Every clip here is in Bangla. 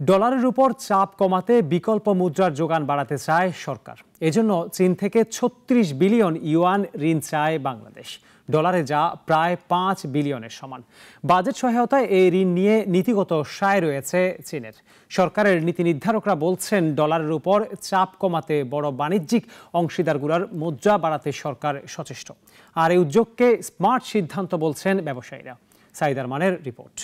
ডলারের উপর চাপ কমাতে বিকল্প মুদ্রার যোগান বাড়াতে চায় সরকার। এজন্য চীন থেকে ৩৬ বিলিয়ন ইউয়ান ঋণ চায় বাংলাদেশ, ডলারে যা প্রায় ৫ বিলিয়নের সমান। বাজেট সহায়তায় এই ঋণ নিয়ে নীতিগত সায় রয়েছে চীনের। সরকারের নীতি নির্ধারকরা বলছেন, ডলারের উপর চাপ কমাতে বড় বাণিজ্যিক অংশীদারগুলোর মুদ্রা বাড়াতে সরকার সচেষ্ট। আর এই উদ্যোগকে স্মার্ট সিদ্ধান্ত বলছেন ব্যবসায়ীরা। সাইদ আরমানের রিপোর্ট।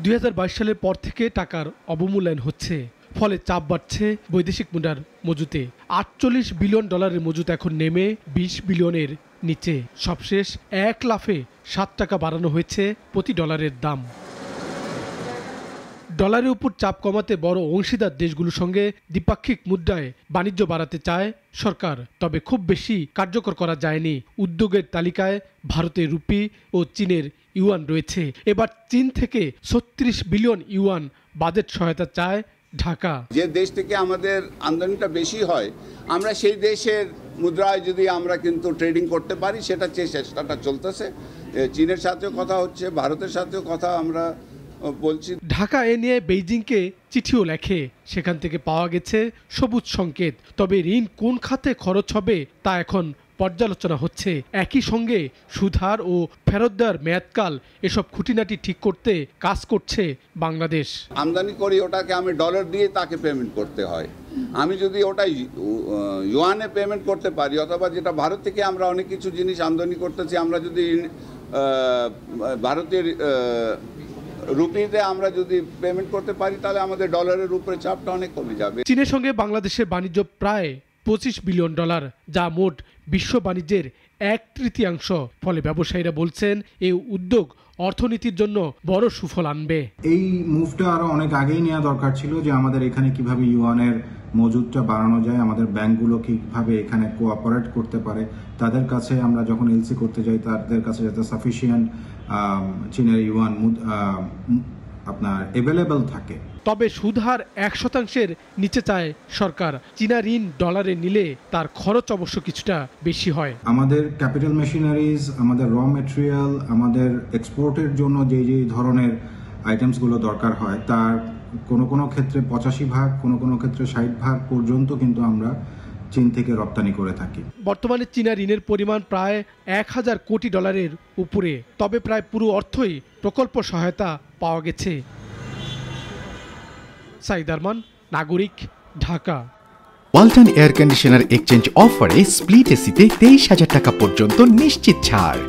২০২২ সালের পর থেকে টাকার অবমূল্যায়ন হচ্ছে, ফলে চাপ বাড়ছে বৈদেশিক মুদ্রার মজুতে। ৪৮ বিলিয়ন ডলারের মজুত এখন নেমে ২০ বিলিয়নের নিচে। সবশেষ এক লাফে ৭ টাকা বাড়ানো হয়েছে প্রতি ডলারের দাম। ডলারের উপর চাপ কমাতে বড় অংশীদার দেশগুলোর সঙ্গে দ্বিপাক্ষিক মুদ্রায় বাণিজ্য বাড়াতে চায় সরকার, তবে খুব বেশি কার্যকর করা যায়নি। উদ্যোগের তালিকায় ভারতের রুপি ও চীনের ইউয়ান রয়েছে। এবার চীন থেকে ৩৬ বিলিয়ন ইউয়ান বাজেট সহায়তা চায় ঢাকা। যে দেশ থেকে আমাদের আমদানিটা বেশি হয়, আমরা সেই দেশের মুদ্রায় যদি আমরা কিন্তু ট্রেডিং করতে পারি, সেটা চেষ্টাটা চলতেছে। চীনের সাথেও কথা হচ্ছে, ভারতের সাথেও কথা আমরা বলছি। ঢাকা এ নিয়ে বেইজিংকে চিঠিও লেখে, সেখান থেকে পাওয়া গেছে সবুজ সংকেত। তবে ঋণ কোন খাতে খরচ হবে তা এখন পর্যালোচনা হচ্ছে। একই সঙ্গে সুদহার ও ফেরত দেওয়ার মেয়াদকাল এসব খুঁটিনাটি ঠিক করতে কাজ করছে বাংলাদেশ। আমদানি করি, ওটাকে আমি ডলার দিয়ে তাকে পেমেন্ট করতে হয়। আমি যদি ওটা ইউয়ানে পেমেন্ট করতে পারি, অথবা যেটা ভারত থেকে আমরা অনেক কিছু জিনিস আমদানি করতেছি, আমরা যদি ভারতের রুপিতে আমরা যদি পেমেন্ট করতে পারি, তাহলে আমাদের ডলারের উপরে চাপটা অনেক কমে যাবে। চীনের সঙ্গে বাংলাদেশের বাণিজ্য প্রায় ২৫ বিলিয়ন ডলার, যা মোট বিশ্ব বাণিজ্যের ১/৩। ফলে ব্যবসায়ীরা বলছেন, এই উদ্যোগ অর্থনীতির জন্য বড় সুফল আনবে। এই মুভটা আরো অনেক আগেই নেওয়া দরকার ছিল, যে আমাদের এখানে কিভাবে ইউয়ানের মজুদটা বাড়ানো যায়, আমাদের ব্যাংকগুলো কিভাবে এখানে কোঅপারেট করতে পারে, তাদের কাছে আমরা যখন এলসি করতে যাই, তাদের কাছে যাতে সাফিসিয়েন্ট চীনের ইউয়ান আপনার অ্যাভেলেবল থাকে। তবে সুদহার ১% নিচে চায় সরকার। চীনা ঋণ ডলারে নিলে তার খরচ অবশ্য কিছুটা বেশি হয়। আমাদের ক্যাপিটাল মেশিনারিজ, আমাদের র মেটেরিয়াল, আমাদের এক্সপোর্টের জন্য যে ধরনের আইটেমসগুলো দরকার হয়, তার কোনো ক্ষেত্রে ৮৫ ভাগ, কোনো ক্ষেত্রে ৬০ ভাগ পর্যন্ত কিন্তু আমরা চীন থেকে রপ্তানি করে থাকি। বর্তমানে চীনা ঋণের পরিমাণ প্রায় ১,০০০ কোটি ডলারের উপরে, তবে প্রায় পুরো অর্থই প্রকল্প সহায়তা পাওয়া গেছে। সাইদ আরমান, নাগরিক, Dhaka. Walton air conditioner exchange অফারে স্প্লিট এসিতে ২৩,০০০ টাকা পর্যন্ত নিশ্চিত ছাড়।